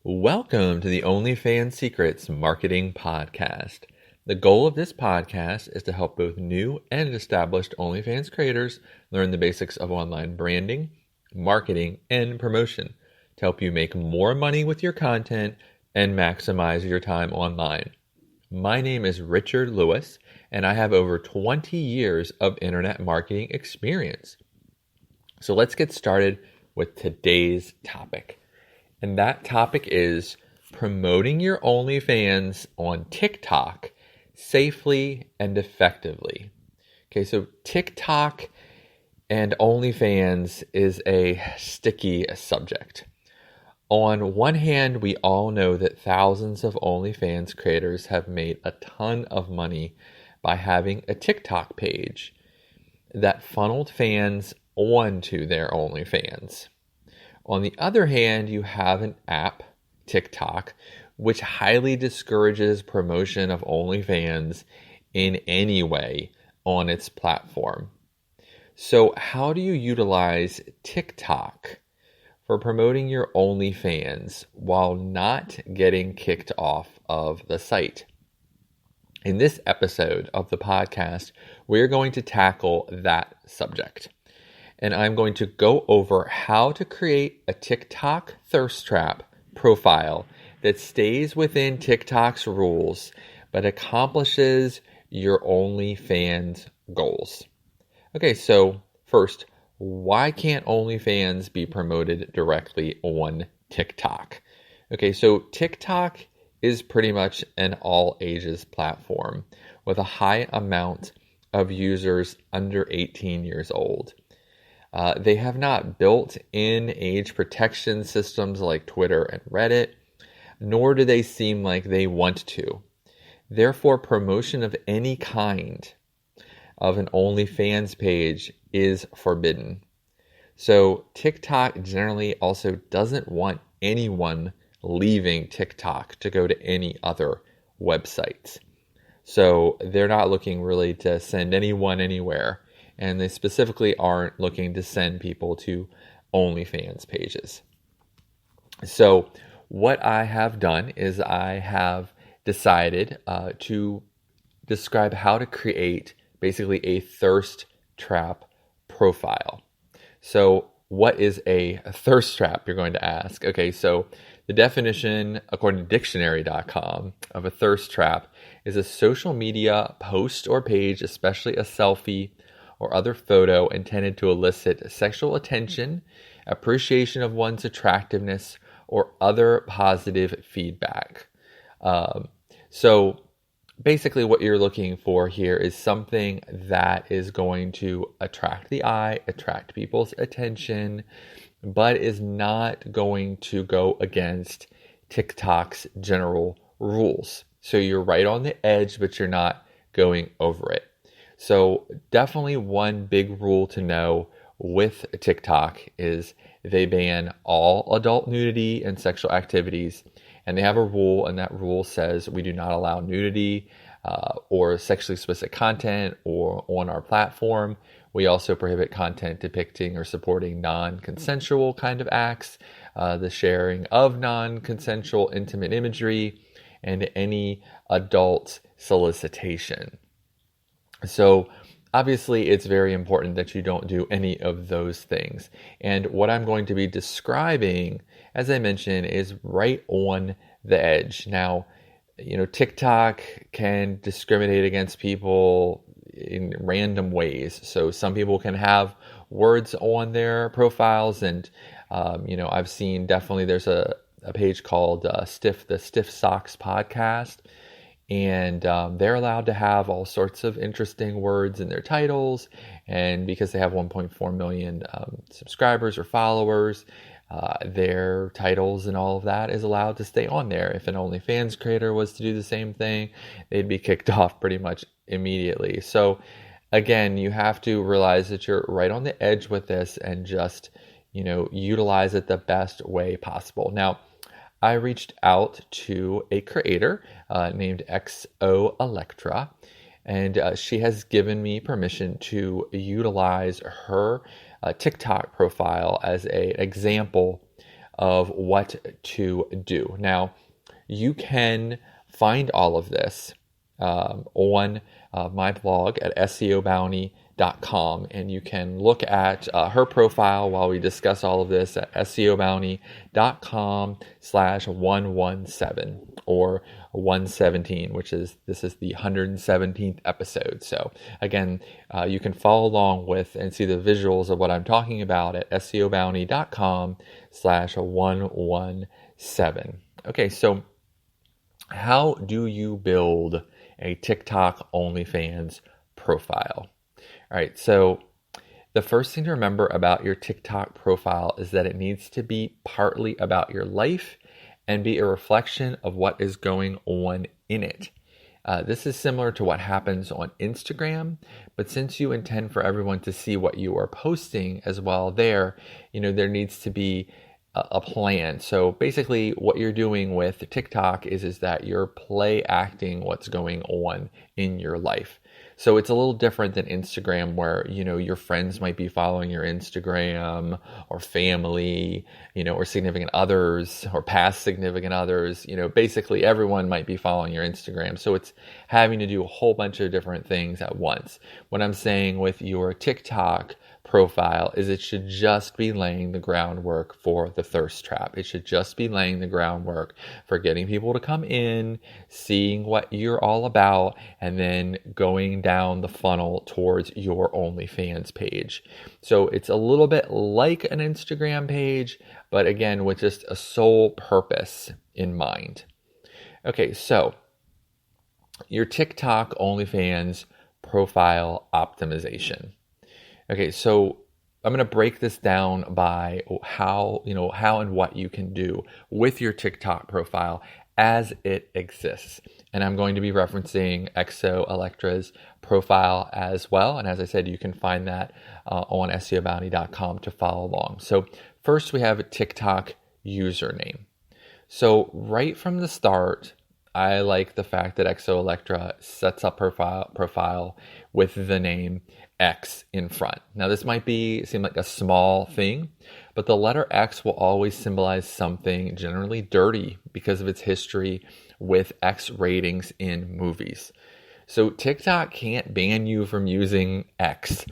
Welcome to the OnlyFans Secrets Marketing Podcast. The goal of this podcast is to help both new and established OnlyFans creators learn the basics of online branding, marketing, and promotion to help you make more money with your content and maximize your time online. My name is Richard Lewis, and I have over 20 years of internet marketing experience. So let's get started with today's topic. And that topic is promoting your OnlyFans on TikTok safely and effectively. Okay, so TikTok and OnlyFans is a sticky subject. On one hand, we all know that thousands of OnlyFans creators have made a ton of money by having a TikTok page that funneled fans onto their OnlyFans. On the other hand, you have an app, TikTok, which highly discourages promotion of OnlyFans in any way on its platform. So how do you utilize TikTok for promoting your OnlyFans while not getting kicked off of the site? In this episode of the podcast, we're going to tackle that subject. And I'm going to go over how to create a TikTok thirst trap profile that stays within TikTok's rules, but accomplishes your OnlyFans goals. Okay, so first, why can't OnlyFans be promoted directly on TikTok? Okay, so TikTok is pretty much an all ages platform with a high amount of users under 18 years old. They have not built-in age protection systems like Twitter and Reddit, nor do they seem like they want to. Therefore, promotion of any kind of an OnlyFans page is forbidden. So TikTok generally also doesn't want anyone leaving TikTok to go to any other websites. So they're not looking really to send anyone anywhere. And they specifically aren't looking to send people to OnlyFans pages. So what I have done is I have decided to describe how to create basically a thirst trap profile. So what is a thirst trap, you're going to ask? Okay, so the definition, according to dictionary.com, of a thirst trap is a social media post or page, especially a selfie, or other photo intended to elicit sexual attention, appreciation of one's attractiveness, or other positive feedback. So basically what you're looking for here is something that is going to attract the eye, attract people's attention, but is not going to go against TikTok's general rules. So you're right on the edge, but you're not going over it. So definitely one big rule to know with TikTok is they ban all adult nudity and sexual activities. And they have a rule, and that rule says we do not allow nudity or sexually explicit content or on our platform. We also prohibit content depicting or supporting non-consensual kind of acts, the sharing of non-consensual intimate imagery, and any adult solicitation. So obviously it's very important that you don't do any of those things. And what I'm going to be describing, as I mentioned, is right on the edge. Now, TikTok can discriminate against people in random ways. So some people can have words on their profiles, and I've seen definitely there's a page called the Stiff Socks Podcast. And they're allowed to have all sorts of interesting words in their titles. And because they have 1.4 million subscribers or followers, their titles and all of that is allowed to stay on there. If an OnlyFans creator was to do the same thing, they'd be kicked off pretty much immediately. So again, you have to realize that you're right on the edge with this and just, utilize it the best way possible. Now, I reached out to a creator named XO Electra, and she has given me permission to utilize her TikTok profile as an example of what to do. Now, you can find all of this on my blog at seobounty.com, and you can look at her profile while we discuss all of this at seobounty.com/117 or 117, this is the 117th episode. So again, you can follow along with and see the visuals of what I'm talking about at seobounty.com/117. Okay, so how do you build a TikTok OnlyFans profile? All right, so the first thing to remember about your TikTok profile is that it needs to be partly about your life and be a reflection of what is going on in it. This is similar to what happens on Instagram, but since you intend for everyone to see what you are posting as well there, there needs to be a plan. So basically what you're doing with TikTok is that you're play acting what's going on in your life. So it's a little different than Instagram where, your friends might be following your Instagram, or family, or significant others or past significant others. Basically everyone might be following your Instagram. So it's having to do a whole bunch of different things at once. What I'm saying with your TikTok profile is it should just be laying the groundwork for the thirst trap. It should just be laying the groundwork for getting people to come in, seeing what you're all about, and then going down the funnel towards your OnlyFans page. So it's a little bit like an Instagram page, but again, with just a sole purpose in mind. Okay, so your TikTok OnlyFans profile optimization. Okay, so I'm going to break this down by how and what you can do with your TikTok profile as it exists. And I'm going to be referencing Exo Electra's profile as well. And as I said, you can find that on seobounty.com to follow along. So first we have a TikTok username. So right from the start, I like the fact that Exo Electra sets up her profile with the name X in front. Now this might seem like a small thing, but the letter X will always symbolize something generally dirty because of its history with X ratings in movies. So TikTok can't ban you from using X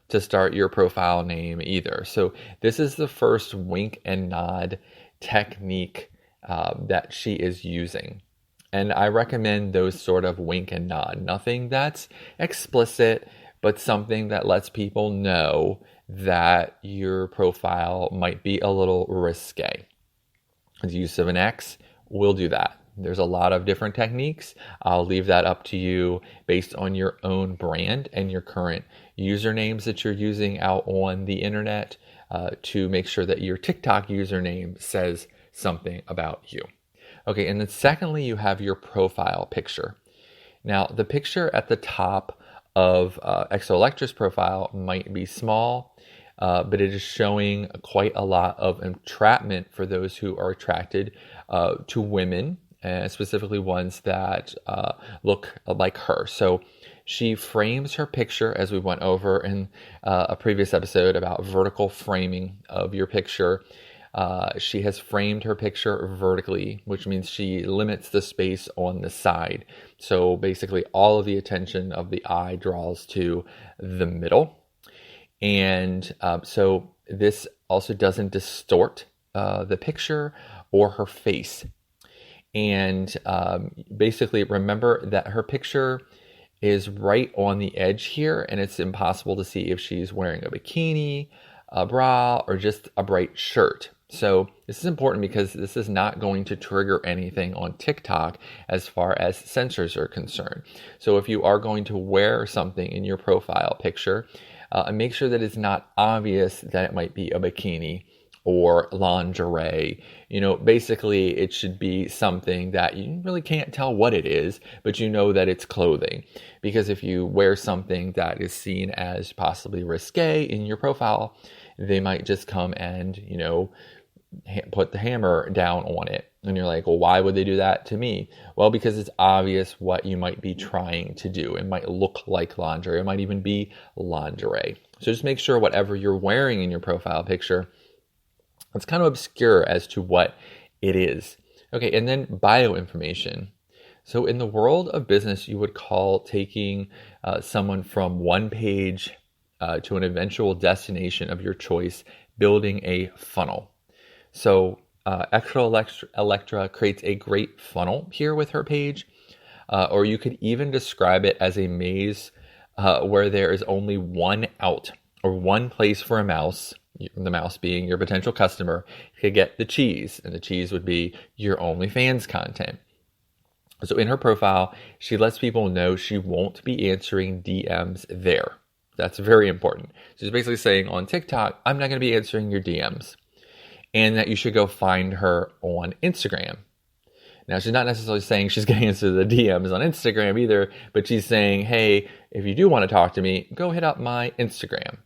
to start your profile name either. So this is the first wink and nod technique that she is using. And I recommend those sort of wink and nod. Nothing that's explicit, but something that lets people know that your profile might be a little risque. The use of an X will do that. There's a lot of different techniques. I'll leave that up to you based on your own brand and your current usernames that you're using out on the internet to make sure that your TikTok username says something about you. Okay, and then secondly, you have your profile picture. Now, the picture at the top of Exo Electra's profile might be small, but it is showing quite a lot of entrapment for those who are attracted to women, and specifically ones that look like her. So she frames her picture, as we went over in a previous episode about vertical framing of your picture. She has framed her picture vertically, which means she limits the space on the side. So basically all of the attention of the eye draws to the middle. And so this also doesn't distort the picture or her face. And basically remember that her picture is right on the edge here, and it's impossible to see if she's wearing a bikini, a bra, or just a bright shirt. So this is important because this is not going to trigger anything on TikTok as far as censors are concerned. So if you are going to wear something in your profile picture, make sure that it's not obvious that it might be a bikini or lingerie. Basically it should be something that you really can't tell what it is, but you know that it's clothing. Because if you wear something that is seen as possibly risque in your profile, they might just come and, put the hammer down on it. And you're like, well, why would they do that to me? Well, because it's obvious what you might be trying to do. It might look like lingerie. It might even be lingerie. So just make sure whatever you're wearing in your profile picture It's kind of obscure as to what it is. Okay, and then bio information. So in the world of business, you would call taking someone from one page to an eventual destination of your choice, building a funnel. So Electra creates a great funnel here with her page, or you could even describe it as a maze where there is only one out or one place for a mouse, the mouse being your potential customer, could get the cheese, and the cheese would be your OnlyFans content. So in her profile, she lets people know she won't be answering DMs there. That's very important. She's basically saying on TikTok, I'm not going to be answering your DMs, and that you should go find her on Instagram. Now, she's not necessarily saying she's going to answer the DMs on Instagram either, but she's saying, hey, if you do want to talk to me, go hit up my Instagram.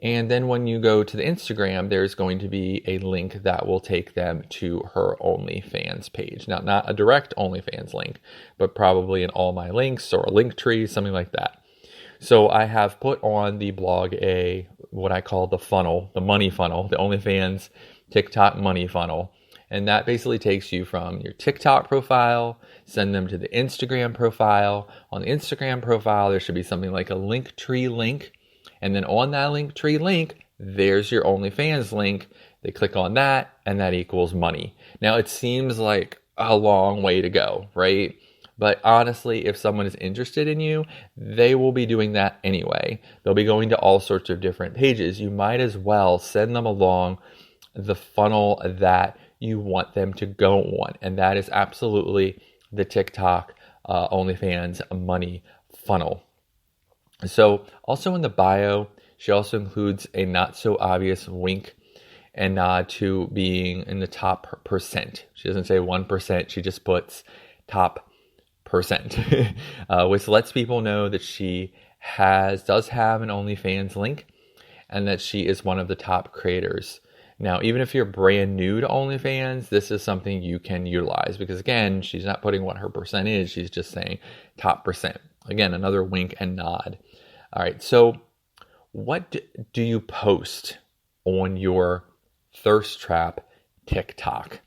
And then when you go to the Instagram, there's going to be a link that will take them to her OnlyFans page. Now, not a direct OnlyFans link, but probably in all my links or a link tree, something like that. So I have put on the blog what I call the funnel, the money funnel, the OnlyFans TikTok money funnel. And that basically takes you from your TikTok profile, send them to the Instagram profile. On the Instagram profile, there should be something like a link tree link. And then on that link tree link, there's your OnlyFans link. They click on that, and that equals money. Now, it seems like a long way to go, right? But honestly, if someone is interested in you, they will be doing that anyway. They'll be going to all sorts of different pages. You might as well send them along the funnel that you want them to go on. And that is absolutely the TikTok OnlyFans money funnel. So also in the bio, she also includes a not so obvious wink and nod to being in the top percent. She doesn't say 1%, she just puts top percent, which lets people know that she does have an OnlyFans link and that she is one of the top creators. Now, even if you're brand new to OnlyFans, this is something you can utilize because, again, she's not putting what her percent is. She's just saying top percent. Again, another wink and nod. All right, so what do you post on your thirst trap TikTok?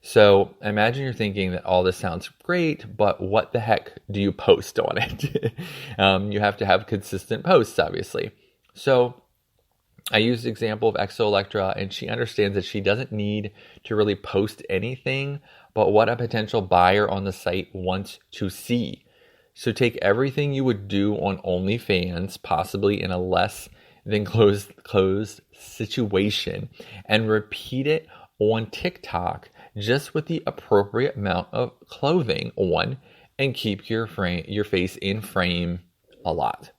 So imagine you're thinking that all this sounds great, but what the heck do you post on it? You have to have consistent posts, obviously. So I used the example of Electra, and she understands that she doesn't need to really post anything but what a potential buyer on the site wants to see. So take everything you would do on OnlyFans, possibly in a less than closed situation, and repeat it on TikTok just with the appropriate amount of clothing on, and keep your face in frame a lot.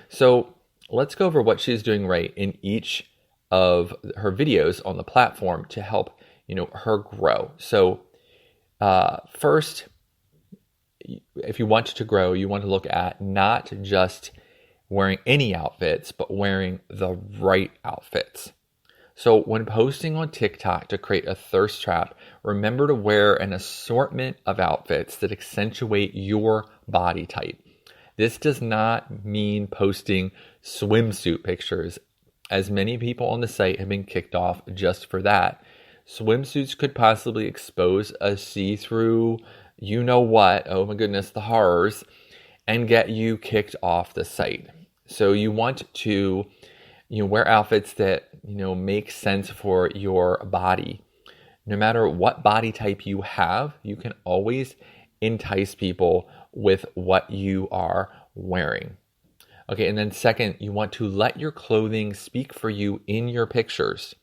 So let's go over what she's doing right in each of her videos on the platform to help her grow. So first, if you want to grow, you want to look at not just wearing any outfits, but wearing the right outfits. So when posting on TikTok to create a thirst trap, remember to wear an assortment of outfits that accentuate your body type. This does not mean posting swimsuit pictures, as many people on the site have been kicked off just for that. Swimsuits could possibly expose a see-through you-know-what, oh my goodness, the horrors, and get you kicked off the site. So you want to wear outfits that make sense for your body. No matter what body type you have, you can always entice people with what you are wearing. Okay, and then second, you want to let your clothing speak for you in your pictures.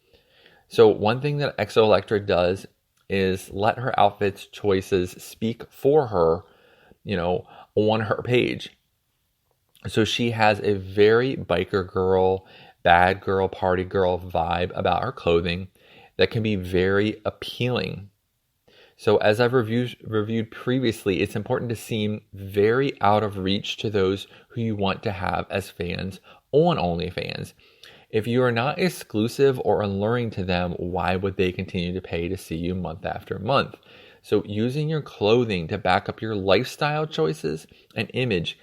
So one thing that Electra does is let her outfits choices speak for her, on her page. So she has a very biker girl, bad girl, party girl vibe about her clothing that can be very appealing. So as I've reviewed previously, it's important to seem very out of reach to those who you want to have as fans on OnlyFans. If you are not exclusive or alluring to them, why would they continue to pay to see you month after month? So using your clothing to back up your lifestyle choices and image